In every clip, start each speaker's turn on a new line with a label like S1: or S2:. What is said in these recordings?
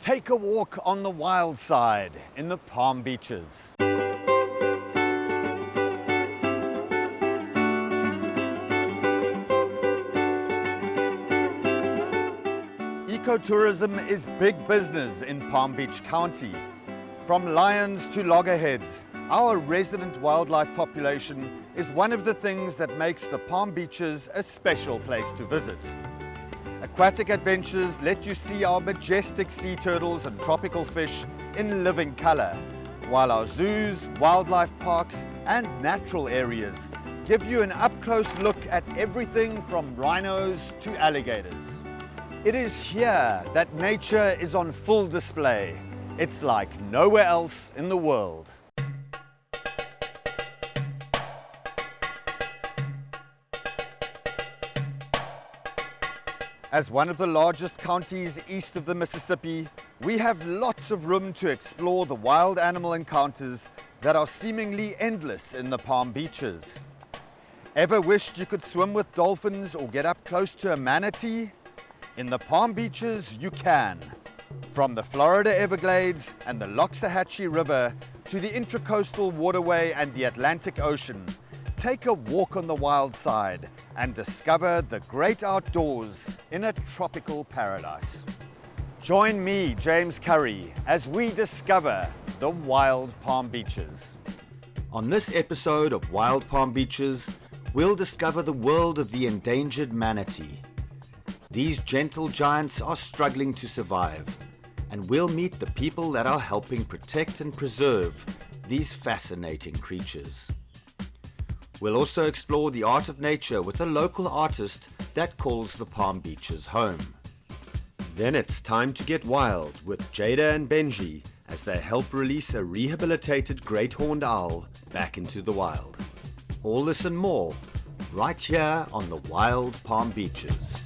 S1: Take a walk on the wild side in the Palm Beaches. Ecotourism is big business in Palm Beach County. From lions to loggerheads, our resident wildlife population is one of the things that makes the Palm Beaches a special place to visit. Aquatic adventures let you see our majestic sea turtles and tropical fish in living color, while our zoos, wildlife parks and natural areas give you an up-close look at everything from rhinos to alligators. It is here that nature is on full display. It's like nowhere else in the world. As one of the largest counties east of the Mississippi, we have lots of room to explore the wild animal encounters that are seemingly endless in the Palm Beaches. Ever wished you could swim with dolphins or get up close to a manatee? In the Palm Beaches, you can. From the Florida Everglades and the Loxahatchee River to the Intracoastal Waterway and the Atlantic Ocean, take a walk on the wild side and discover the great outdoors in a tropical paradise. Join me, James Curry, as we discover the wild Palm Beaches.
S2: On this episode of Wild Palm Beaches, we'll discover the world of the endangered manatee. These gentle giants are struggling to survive, and we'll meet the people that are helping protect and preserve these fascinating creatures. We'll also explore the art of nature with a local artist that calls the Palm Beaches home. Then it's time to get wild with Jada and Benji as they help release a rehabilitated great horned owl back into the wild. All this and more right here on the Wild Palm Beaches.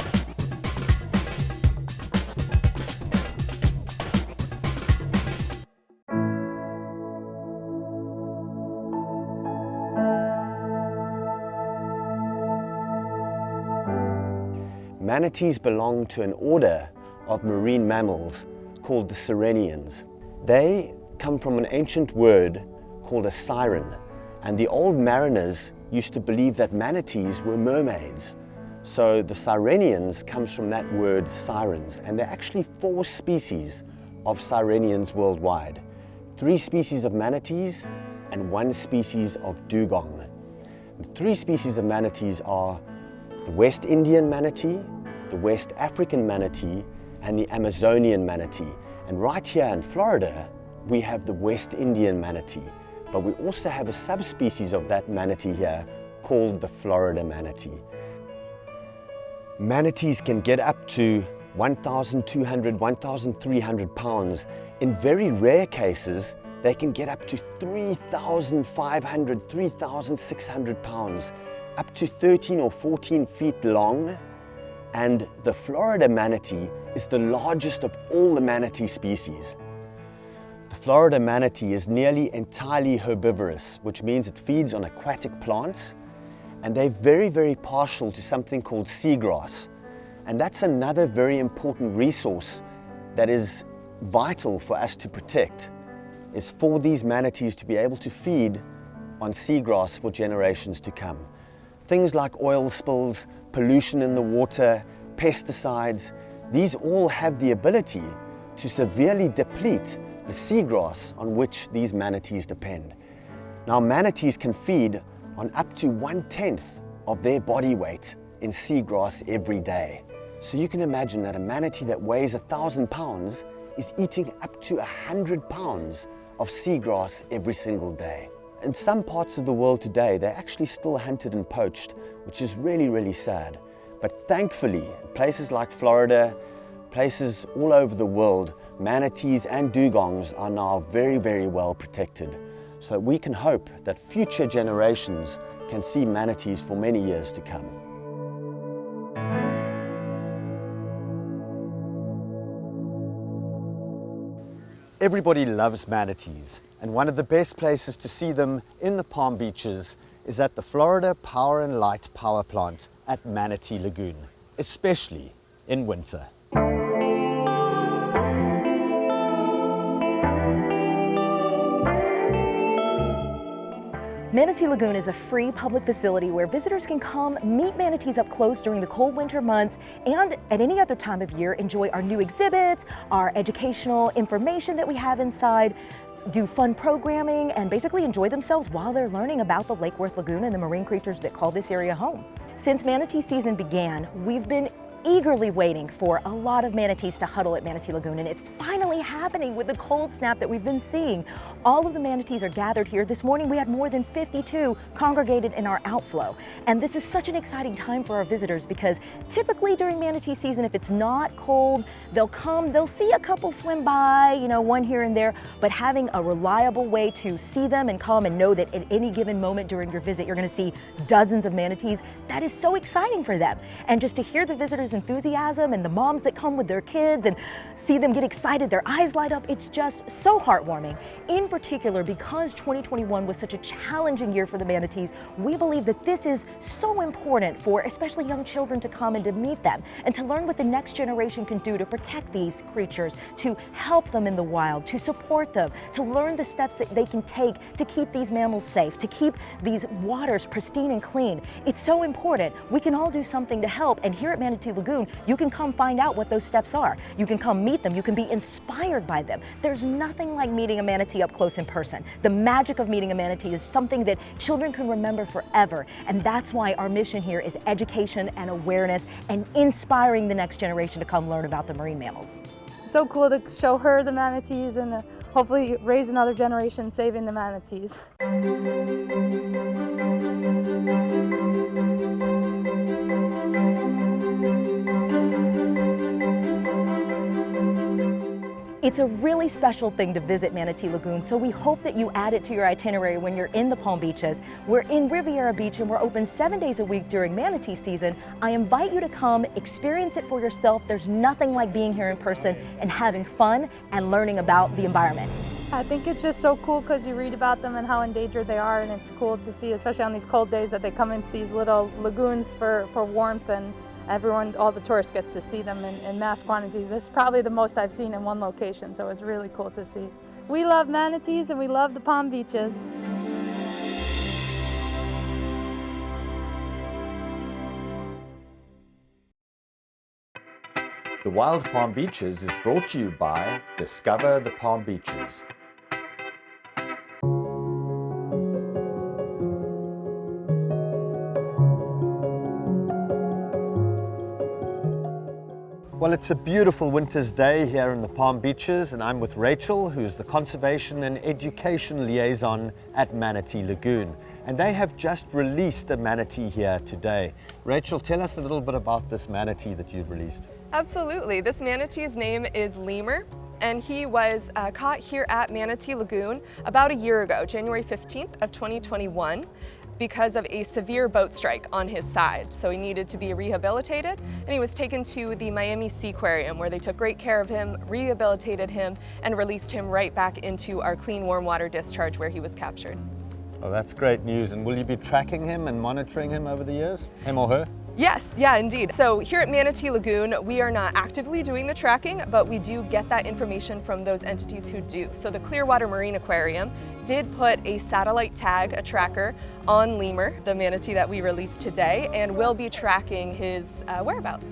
S3: Manatees belong to an order of marine mammals called the sirenians. They come from an ancient word called a siren, and the old mariners used to believe that manatees were mermaids. So the sirenians comes from that word sirens, and there are actually 4 species of sirenians worldwide. 3 species of manatees and 1 species of dugong. The 3 species of manatees are the West Indian manatee, the West African manatee, and the Amazonian manatee. And right here in Florida, we have the West Indian manatee, but we also have a subspecies of that manatee here called the Florida manatee. Manatees can get up to 1,200, 1,300 pounds. In very rare cases, they can get up to 3,500, 3,600 pounds, up to 13 or 14 feet long. And the Florida manatee is the largest of all the manatee species. The Florida manatee is nearly entirely herbivorous, which means it feeds on aquatic plants, and they're very, very partial to something called seagrass. And that's another very important resource that is vital for us to protect, is for these manatees to be able to feed on seagrass for generations to come. Things like oil spills, pollution in the water, pesticides, these all have the ability to severely deplete the seagrass on which these manatees depend. Now, manatees can feed on up to 1/10 of their body weight in seagrass every day. So you can imagine that a manatee that weighs 1,000 pounds is eating up to 100 pounds of seagrass every single day. In some parts of the world today, they're actually still hunted and poached, which is really, really sad. But thankfully, places like Florida, places all over the world, manatees and dugongs are now very, very well protected. So we can hope that future generations can see manatees for many years to come.
S1: Everybody loves manatees, and one of the best places to see them in the Palm Beaches is at the Florida Power and Light Power Plant at Manatee Lagoon, especially in winter.
S4: Manatee Lagoon is a free public facility where visitors can come meet manatees up close during the cold winter months and at any other time of year enjoy our new exhibits, our educational information that we have inside, do fun programming, and basically enjoy themselves while they're learning about the Lake Worth Lagoon and the marine creatures that call this area home. Since manatee season began, we've been eagerly waiting for a lot of manatees to huddle at Manatee Lagoon, and it's finally happening with the cold snap that we've been seeing. All of the manatees are gathered here. This morning we had more than 52 congregated in our outflow, and this is such an exciting time for our visitors because typically during manatee season, if it's not cold, they'll come, they'll see a couple swim by, you know, one here and there, but having a reliable way to see them and come and know that at any given moment during your visit you're going to see dozens of manatees, that is so exciting for them. And just to hear the visitors' enthusiasm and the moms that come with their kids and see them get excited, their eyes light up, it's just so heartwarming. In particular, because 2021 was such a challenging year for the manatees, we believe that this is so important for especially young children to come and to meet them and to learn what the next generation can do to protect these creatures, to help them in the wild, to support them, to learn the steps that they can take to keep these mammals safe, to keep these waters pristine and clean. It's so important. We can all do something to help, and here at Manatee Lagoon, you can come find out what those steps are. You can come meet them. You can be inspired by them. There's nothing like meeting a manatee up close in person. The magic of meeting a manatee is something that children can remember forever, and that's why our mission here is education and awareness and inspiring the next generation to come learn about the marine mammals.
S5: So cool to show her the manatees and hopefully raise another generation saving the manatees.
S4: It's a really special thing to visit Manatee Lagoon, so we hope that you add it to your itinerary when you're in the Palm Beaches. We're in Riviera Beach and we're open 7 days a week during manatee season. I invite you to come, experience it for yourself. There's nothing like being here in person and having fun and learning about the environment.
S5: I think it's just so cool because you read about them and how endangered they are, and it's cool to see, especially on these cold days, that they come into these little lagoons for warmth, and everyone, all the tourists gets to see them in mass quantities. This is probably the most I've seen in one location, so it's really cool to see. We love manatees and we love the Palm Beaches.
S2: The Wild Palm Beaches is brought to you by Discover the Palm Beaches.
S1: Well, it's a beautiful winter's day here in the Palm Beaches, and I'm with Rachel, who's the Conservation and Education Liaison at Manatee Lagoon. And they have just released a manatee here today. Rachel, tell us a little bit about this manatee that you've released.
S6: Absolutely. This manatee's name is Lemur, and he was caught here at Manatee Lagoon about a year ago, January 15th of 2021. Because of a severe boat strike on his side. So he needed to be rehabilitated, and he was taken to the Miami Seaquarium, where they took great care of him, rehabilitated him, and released him right back into our clean warm water discharge where he was captured.
S1: Oh, that's great news. And will you be tracking him and monitoring him over the years, him or her?
S6: Yes, yeah, indeed. So here at Manatee Lagoon, we are not actively doing the tracking, but we do get that information from those entities who do. So the Clearwater Marine Aquarium did put a satellite tag, a tracker, on Lemur, the manatee that we released today, and will be tracking his whereabouts.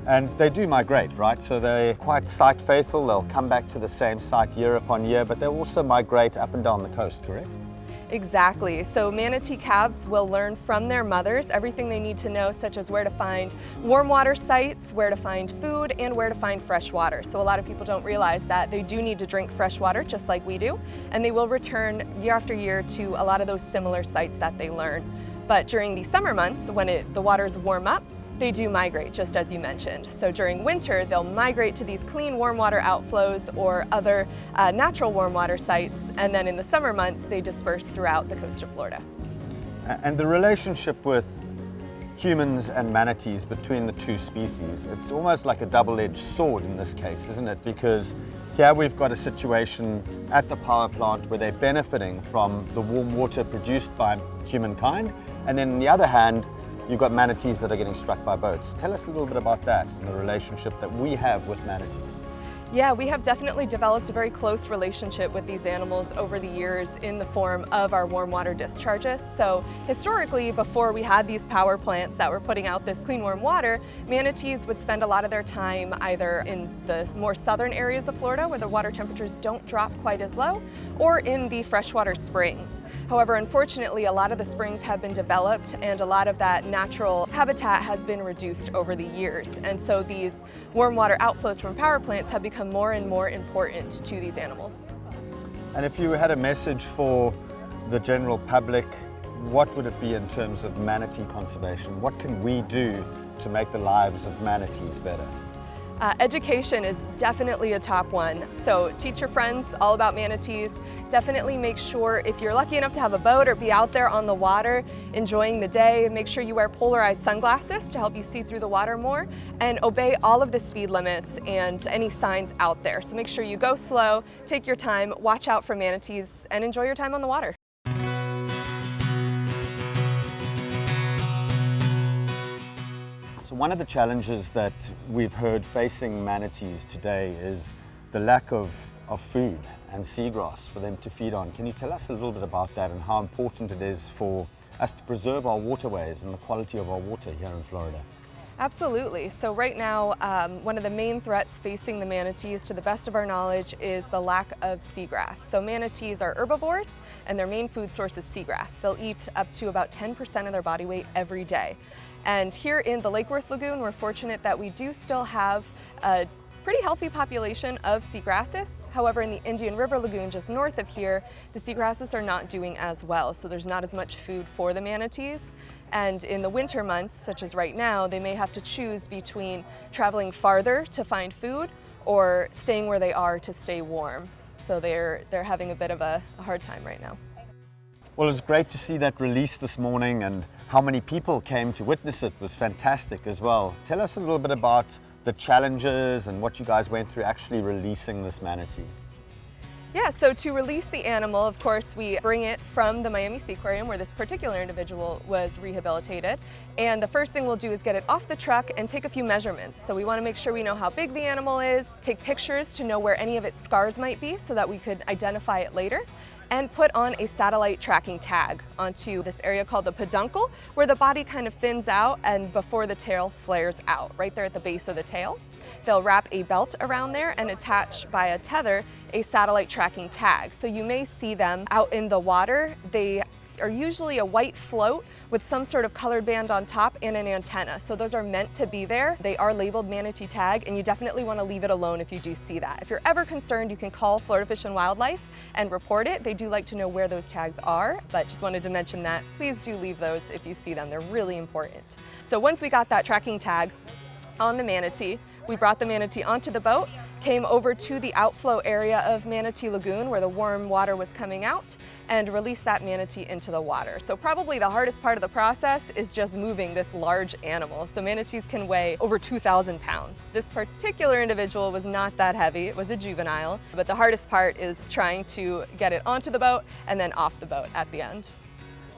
S1: And they do migrate, right? So they're quite site faithful. They'll come back to the same site year upon year, but they'll also migrate up and down the coast, correct?
S6: Exactly. So manatee calves will learn from their mothers everything they need to know, such as where to find warm water sites, where to find food, and where to find fresh water. So a lot of people don't realize that they do need to drink fresh water just like we do, and they will return year after year to a lot of those similar sites that they learn. But during the summer months, when the waters warm up, they do migrate, just as you mentioned. So during winter, they'll migrate to these clean warm water outflows or other natural warm water sites, and then in the summer months, they disperse throughout the coast of Florida.
S1: And the relationship with humans and manatees between the two species, it's almost like a double-edged sword in this case, isn't it? Because here we've got a situation at the power plant where they're benefiting from the warm water produced by humankind, and then on the other hand, you've got manatees that are getting struck by boats. Tell us a little bit about that and the relationship that we have with manatees.
S6: Yeah, we have definitely developed a very close relationship with these animals over the years in the form of our warm water discharges. So historically, before we had these power plants that were putting out this clean warm water, manatees would spend a lot of their time either in the more southern areas of Florida where the water temperatures don't drop quite as low, or in the freshwater springs. However, unfortunately, a lot of the springs have been developed and a lot of that natural habitat has been reduced over the years. And so these warm water outflows from power plants have become more and more important to these animals.
S1: And if you had a message for the general public, what would it be in terms of manatee conservation? What can we do to make the lives of manatees better?
S6: Education is definitely a top one. So teach your friends all about manatees. Definitely make sure, if you're lucky enough to have a boat or be out there on the water enjoying the day, make sure you wear polarized sunglasses to help you see through the water more, and obey all of the speed limits and any signs out there. So make sure you go slow, take your time, watch out for manatees, and enjoy your time on the water.
S1: So one of the challenges that we've heard facing manatees today is the lack of food and seagrass for them to feed on. Can you tell us a little bit about that and how important it is for us to preserve our waterways and the quality of our water here in Florida?
S6: Absolutely. So right now, one of the main threats facing the manatees, to the best of our knowledge, is the lack of seagrass. So manatees are herbivores and their main food source is seagrass. They'll eat up to about 10% of their body weight every day. And here in the Lake Worth Lagoon, we're fortunate that we do still have a pretty healthy population of seagrasses. However, in the Indian River Lagoon just north of here, the seagrasses are not doing as well, so there's not as much food for the manatees. And in the winter months, such as right now, they may have to choose between traveling farther to find food or staying where they are to stay warm. So they're having a bit of a hard time right now.
S1: Well, it was great to see that release this morning, and how many people came to witness it was fantastic as well. Tell us a little bit about the challenges and what you guys went through actually releasing this manatee.
S6: Yeah, so to release the animal, of course, we bring it from the Miami Seaquarium where this particular individual was rehabilitated. And the first thing we'll do is get it off the truck and take a few measurements. So we want to make sure we know how big the animal is, take pictures to know where any of its scars might be so that we could identify it later, and put on a satellite tracking tag onto this area called the peduncle, where the body kind of thins out and before the tail flares out, right there at the base of the tail. They'll wrap a belt around there and attach by a tether a satellite tracking tag. So you may see them out in the water. They are usually a white float with some sort of colored band on top and an antenna. So those are meant to be there. They are labeled manatee tag, and you definitely want to leave it alone if you do see that. If you're ever concerned, you can call Florida Fish and Wildlife and report it. They do like to know where those tags are, but just wanted to mention that. Please do leave those if you see them. They're really important. So once we got that tracking tag on the manatee, we brought the manatee onto the boat, came over to the outflow area of Manatee Lagoon where the warm water was coming out, and released that manatee into the water. So probably the hardest part of the process is just moving this large animal. So manatees can weigh over 2,000 pounds. This particular individual was not that heavy, it was a juvenile, but the hardest part is trying to get it onto the boat and then off the boat at the end.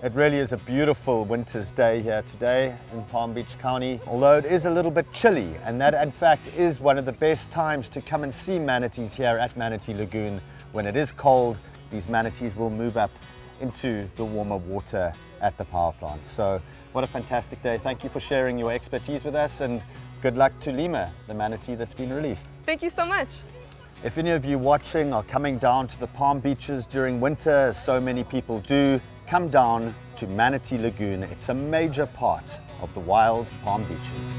S1: It really is a beautiful winter's day here today in Palm Beach County, although it is a little bit chilly, and that in fact is one of the best times to come and see manatees here at Manatee Lagoon. When it is cold, these manatees will move up into the warmer water at the power plant. So what a fantastic day. Thank you for sharing your expertise with us, and good luck to Lima, the manatee that's been released.
S6: Thank you so much.
S1: If any of you watching are coming down to the Palm Beaches during winter, as so many people do, come down to Manatee Lagoon. It's a major part of the wild Palm Beaches.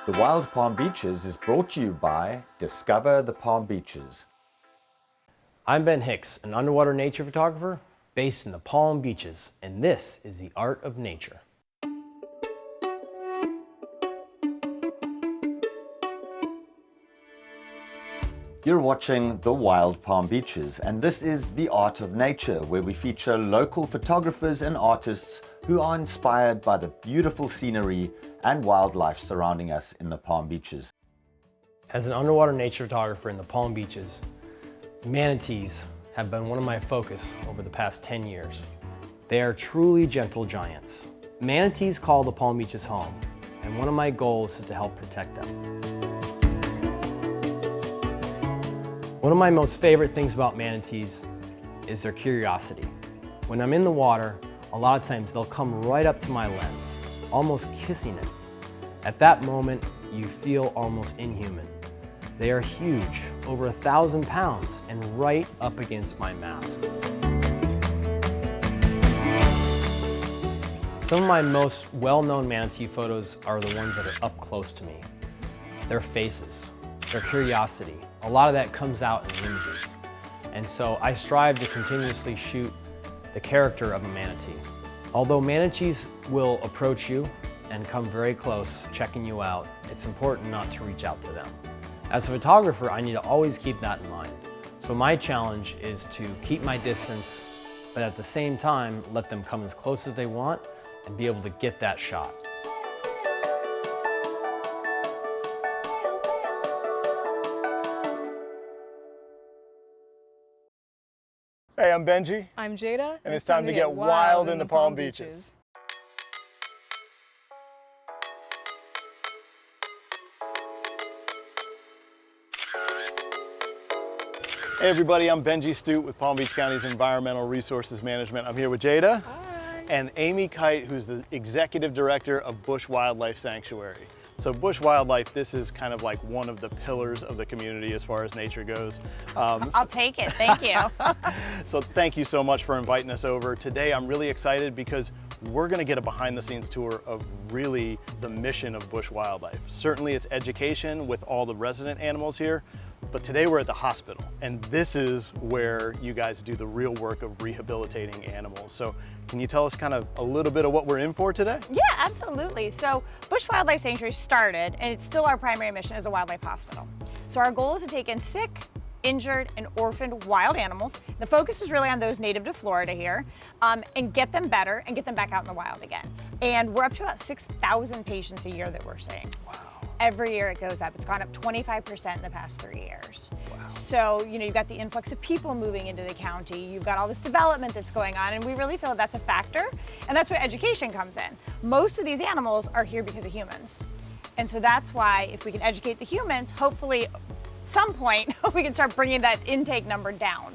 S1: The Wild Palm Beaches is brought to you by Discover the Palm Beaches.
S7: I'm Ben Hicks, an underwater nature photographer based in the Palm Beaches, and this is the art of nature.
S1: You're watching The Wild Palm Beaches, and this is The Art of Nature, where we feature local photographers and artists who are inspired by the beautiful scenery and wildlife surrounding us in the Palm Beaches.
S7: As an underwater nature photographer in the Palm Beaches, manatees have been one of my focus over the past 10 years. They are truly gentle giants. Manatees call the Palm Beaches home, and one of my goals is to help protect them. One of my most favorite things about manatees is their curiosity. When I'm in the water, a lot of times they'll come right up to my lens, almost kissing it. At that moment, you feel almost inhuman. They are huge, over 1,000 pounds, and right up against my mask. Some of my most well-known manatee photos are the ones that are up close to me. Their faces, their curiosity, a lot of that comes out in images. And so I strive to continuously shoot the character of a manatee. Although manatees will approach you and come very close, checking you out, it's important not to reach out to them. As a photographer, I need to always keep that in mind. So my challenge is to keep my distance, but at the same time, let them come as close as they want and be able to get that shot.
S8: Hey, I'm Benji.
S9: I'm Jada.
S8: And it's time to get wild in the Palm Beaches. Hey everybody, I'm Benji Stute with Palm Beach County's Environmental Resources Management. I'm here with Jada.
S9: Hi.
S8: And Amy Kite, who's the Executive Director of Bush Wildlife Sanctuary. So Bush Wildlife, this is kind of like one of the pillars of the community as far as nature goes.
S10: I'll take it, thank you.
S8: So thank you so much for inviting us over. Today I'm really excited because we're gonna get a behind the scenes tour of really the mission of Bush Wildlife. Certainly it's education with all the resident animals here, but today we're at the hospital, and this is where you guys do the real work of rehabilitating animals. So can you tell us kind of a little bit of what we're in for today?
S10: Yeah, absolutely. So Bush Wildlife Sanctuary started, and it's still our primary mission as a wildlife hospital. So our goal is to take in sick, injured, and orphaned wild animals. The focus is really on those native to Florida here, and get them better and get them back out in the wild again. And we're up to about 6,000 patients a year that we're seeing.
S8: Wow.
S10: Every year it goes up. It's gone up 25% in the past 3 years.
S8: Wow.
S10: So, you've got the influx of people moving into the county, you've got all this development that's going on, and we really feel that's a factor, and that's where education comes in. Most of these animals are here because of humans. And so that's why if we can educate the humans, hopefully some point we can start bringing that intake number down.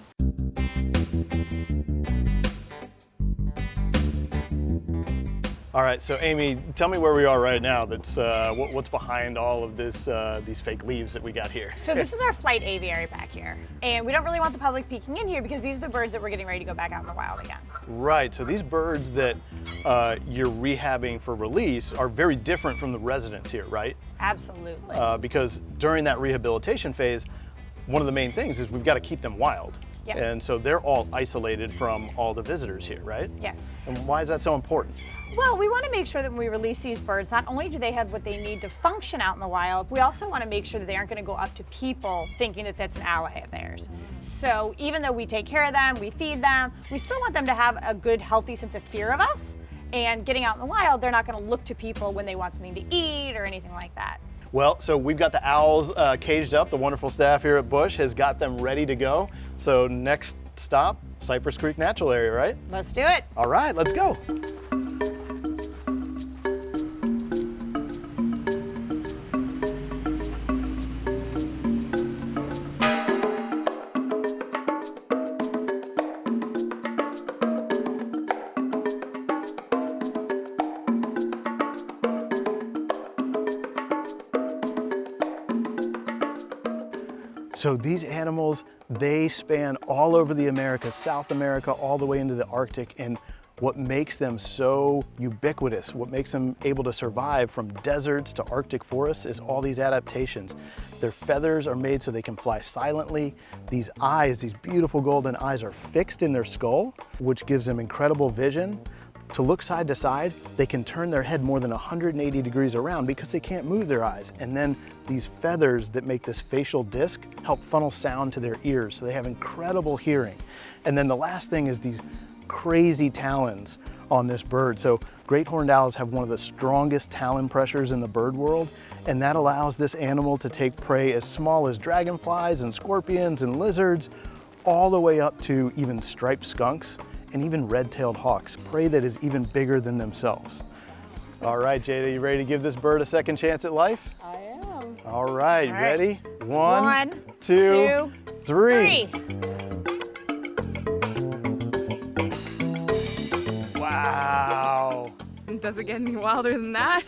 S8: All right, so Amy, tell me where we are right now. That's what's behind all of this, these fake leaves that we got here.
S10: So this is our flight aviary back here. And we don't really want the public peeking in here because these are the birds that we're getting ready to go back out in the wild again.
S8: Right, so these birds that you're rehabbing for release are very different from the residents here, right?
S10: Absolutely.
S8: Because during that rehabilitation phase, one of the main things is we've got to keep them wild.
S10: Yes.
S8: And so they're all isolated from all the visitors here, right?
S10: Yes.
S8: And why is that so important?
S10: Well, we want to make sure that when we release these birds, not only do they have what they need to function out in the wild, we also want to make sure that they aren't going to go up to people thinking that that's an ally of theirs. So even though we take care of them, we feed them, we still want them to have a good, healthy sense of fear of us. And getting out in the wild, they're not going to look to people when they want something to eat or anything like that.
S8: Well, so we've got the owls caged up. The wonderful staff here at Bush has got them ready to go. So next stop, Cypress Creek Natural Area, right?
S10: Let's do it.
S8: All right, let's go. So these animals, they span all over the Americas, South America, all the way into the Arctic. And what makes them so ubiquitous, what makes them able to survive from deserts to Arctic forests is all these adaptations. Their feathers are made so they can fly silently. These eyes, these beautiful golden eyes, are fixed in their skull, which gives them incredible vision. To look side to side, they can turn their head more than 180 degrees around because they can't move their eyes. And then these feathers that make this facial disc help funnel sound to their ears, so they have incredible hearing. And then the last thing is these crazy talons on this bird. So great horned owls have one of the strongest talon pressures in the bird world, and that allows this animal to take prey as small as dragonflies and scorpions and lizards, all the way up to even striped skunks and even red-tailed hawks, prey that is even bigger than themselves. All right, Jada, you ready to give this bird a second chance at life?
S10: I am.
S8: All right,
S10: All right.
S8: ready?
S10: One,
S8: One, two, three. Wow.
S9: Does it get any wilder than that?